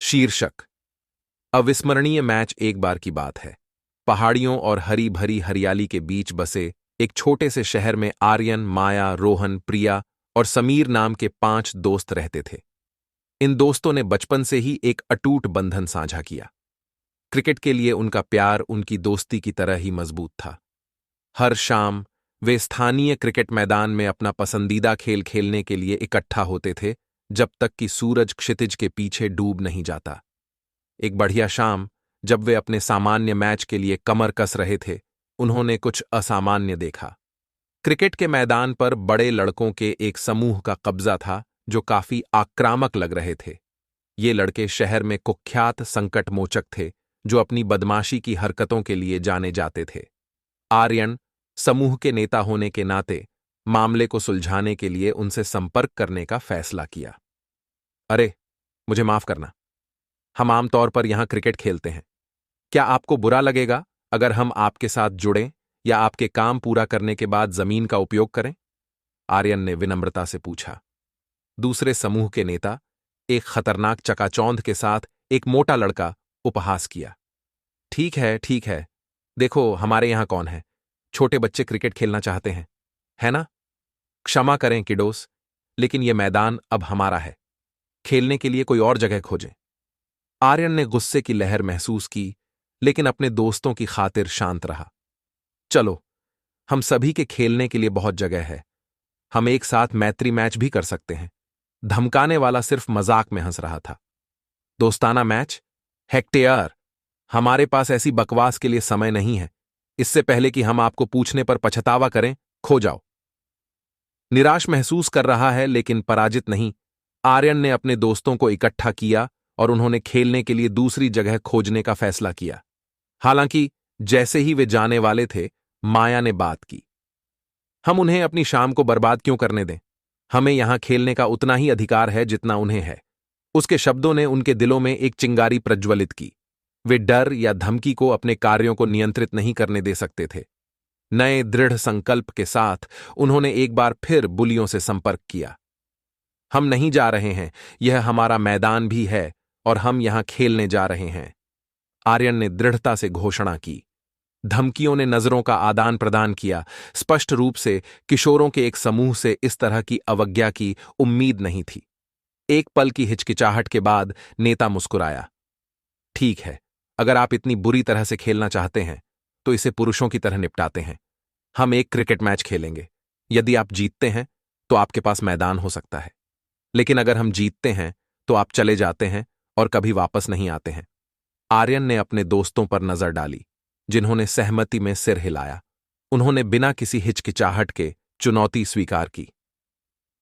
शीर्षक: अविस्मरणीय मैच एक बार की बात है। पहाड़ियों और हरी भरी हरियाली के बीच बसे एक छोटे से शहर में आर्यन, माया, रोहन, प्रिया और समीर नाम के 5 दोस्त रहते थे। इन दोस्तों ने बचपन से ही एक अटूट बंधन साझा किया। क्रिकेट के लिए उनका प्यार उनकी दोस्ती की तरह ही मजबूत था। हर शाम वे स्थानीय क्रिकेट मैदान में अपना पसंदीदा खेल खेलने के लिए इकट्ठा होते थे, जब तक कि सूरज क्षितिज के पीछे डूब नहीं जाता। एक बढ़िया शाम, जब वे अपने सामान्य मैच के लिए कमर कस रहे थे, उन्होंने कुछ असामान्य देखा। क्रिकेट के मैदान पर बड़े लड़कों के एक समूह का कब्जा था, जो काफी आक्रामक लग रहे थे। ये लड़के शहर में कुख्यात संकटमोचक थे, जो अपनी बदमाशी की हरकतों के लिए जाने जाते थे। आर्यन, समूह के नेता होने के नाते, मामले को सुलझाने के लिए उनसे संपर्क करने का फैसला किया। अरे, मुझे माफ करना, हम आमतौर पर यहां क्रिकेट खेलते हैं। क्या आपको बुरा लगेगा अगर हम आपके साथ जुड़ें या आपके काम पूरा करने के बाद जमीन का उपयोग करें? आर्यन ने विनम्रता से पूछा। दूसरे समूह के नेता, एक खतरनाक चकाचौंध के साथ एक मोटा लड़का, उपहास किया। ठीक है, देखो हमारे यहां कौन है, छोटे बच्चे क्रिकेट खेलना चाहते हैं, है ना? क्षमा करें किडोस, लेकिन यह मैदान अब हमारा है। खेलने के लिए कोई और जगह खोजें। आर्यन ने गुस्से की लहर महसूस की, लेकिन अपने दोस्तों की खातिर शांत रहा। चलो, हम सभी के खेलने के लिए बहुत जगह है। हम एक साथ मैत्री मैच भी कर सकते हैं। धमकाने वाला सिर्फ मजाक में हंस रहा था। दोस्ताना मैच? हेक्टेयर, हमारे पास ऐसी बकवास के लिए समय नहीं है। इससे पहले कि हम आपको पूछने पर पछतावा करें, खो जाओ। निराश महसूस कर रहा है लेकिन पराजित नहीं, आर्यन ने अपने दोस्तों को इकट्ठा किया और उन्होंने खेलने के लिए दूसरी जगह खोजने का फैसला किया। हालांकि जैसे ही वे जाने वाले थे, माया ने बात की। हम उन्हें अपनी शाम को बर्बाद क्यों करने दें? हमें यहां खेलने का उतना ही अधिकार है जितना उन्हें है। उसके शब्दों ने उनके दिलों में एक चिंगारी प्रज्वलित की। वे डर या धमकी को अपने कार्यों को नियंत्रित नहीं करने दे सकते थे। नए दृढ़ संकल्प के साथ उन्होंने एक बार फिर बुलियों से संपर्क किया। हम नहीं जा रहे हैं, यह हमारा मैदान भी है और हम यहां खेलने जा रहे हैं, आर्यन ने दृढ़ता से घोषणा की। धमकियों ने नजरों का आदान प्रदान किया। स्पष्ट रूप से किशोरों के एक समूह से इस तरह की अवज्ञा की उम्मीद नहीं थी। एक पल की हिचकिचाहट के बाद नेता मुस्कुराया। ठीक है, अगर आप इतनी बुरी तरह से खेलना चाहते हैं, तो इसे पुरुषों की तरह निपटाते हैं। हम एक क्रिकेट मैच खेलेंगे। यदि आप जीतते हैं, तो आपके पास मैदान हो सकता है। लेकिन अगर हम जीतते हैं, तो आप चले जाते हैं और कभी वापस नहीं आते हैं। आर्यन ने अपने दोस्तों पर नजर डाली, जिन्होंने सहमति में सिर हिलाया। उन्होंने बिना किसी हिचकिचाहट के चुनौती स्वीकार की।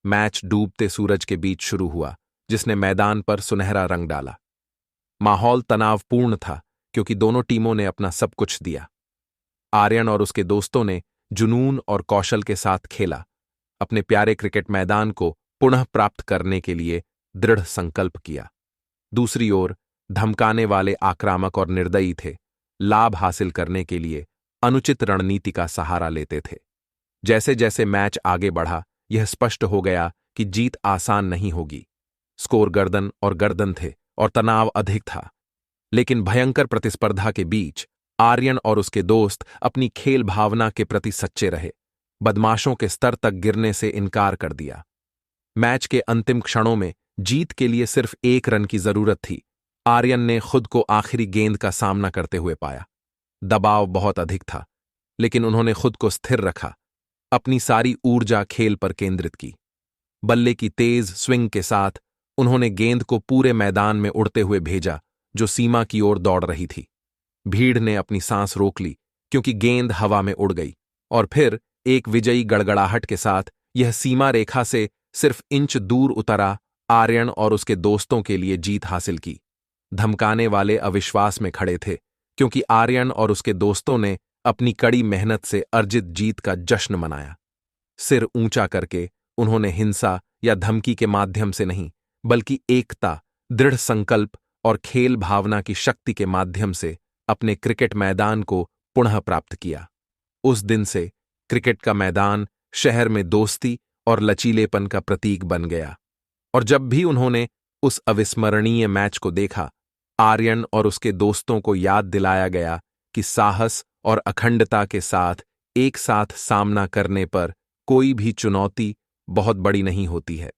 मैच डूबते सूरज के बीच शुरू हुआ, जिसने मैदान पर सुनहरा रंग डाला। माहौल तनावपूर्ण था, क्योंकि दोनों टीमों ने अपना सब कुछ दिया। आर्यन और उसके दोस्तों ने जुनून और कौशल के साथ खेला, अपने प्यारे क्रिकेट मैदान को पुनः प्राप्त करने के लिए दृढ़ संकल्प किया। दूसरी ओर धमकाने वाले आक्रामक और निर्दयी थे, लाभ हासिल करने के लिए अनुचित रणनीति का सहारा लेते थे। जैसे जैसे मैच आगे बढ़ा, यह स्पष्ट हो गया कि जीत आसान नहीं होगी। स्कोर गर्दन और गर्दन थे और तनाव अधिक था। लेकिन भयंकर प्रतिस्पर्धा के बीच आर्यन और उसके दोस्त अपनी खेल भावना के प्रति सच्चे रहे। बदमाशों के स्तर तक गिरने से इनकार कर दिया। मैच के अंतिम क्षणों में जीत के लिए सिर्फ 1 रन की जरूरत थी। आर्यन ने खुद को आखिरी गेंद का सामना करते हुए पाया। दबाव बहुत अधिक था, लेकिन उन्होंने खुद को स्थिर रखा, अपनी सारी ऊर्जा खेल पर केंद्रित की। बल्ले की तेज स्विंग के साथ उन्होंने गेंद को पूरे मैदान में उड़ते हुए भेजा, जो सीमा की ओर दौड़ रही थी। भीड़ ने अपनी सांस रोक ली, क्योंकि गेंद हवा में उड़ गई, और फिर एक विजयी गड़गड़ाहट के साथ यह सीमा रेखा से सिर्फ इंच दूर उतरा। आर्यन और उसके दोस्तों के लिए जीत हासिल की। धमकाने वाले अविश्वास में खड़े थे, क्योंकि आर्यन और उसके दोस्तों ने अपनी कड़ी मेहनत से अर्जित जीत का जश्न मनाया। सिर ऊंचा करके उन्होंने हिंसा या धमकी के माध्यम से नहीं, बल्कि एकता, दृढ़ संकल्प और खेल भावना की शक्ति के माध्यम से अपने क्रिकेट मैदान को पुनः प्राप्त किया। उस दिन से क्रिकेट का मैदान शहर में दोस्ती और लचीलेपन का प्रतीक बन गया, और जब भी उन्होंने उस अविस्मरणीय मैच को देखा, आर्यन और उसके दोस्तों को याद दिलाया गया कि साहस और अखंडता के साथ एक साथ सामना करने पर कोई भी चुनौती बहुत बड़ी नहीं होती है।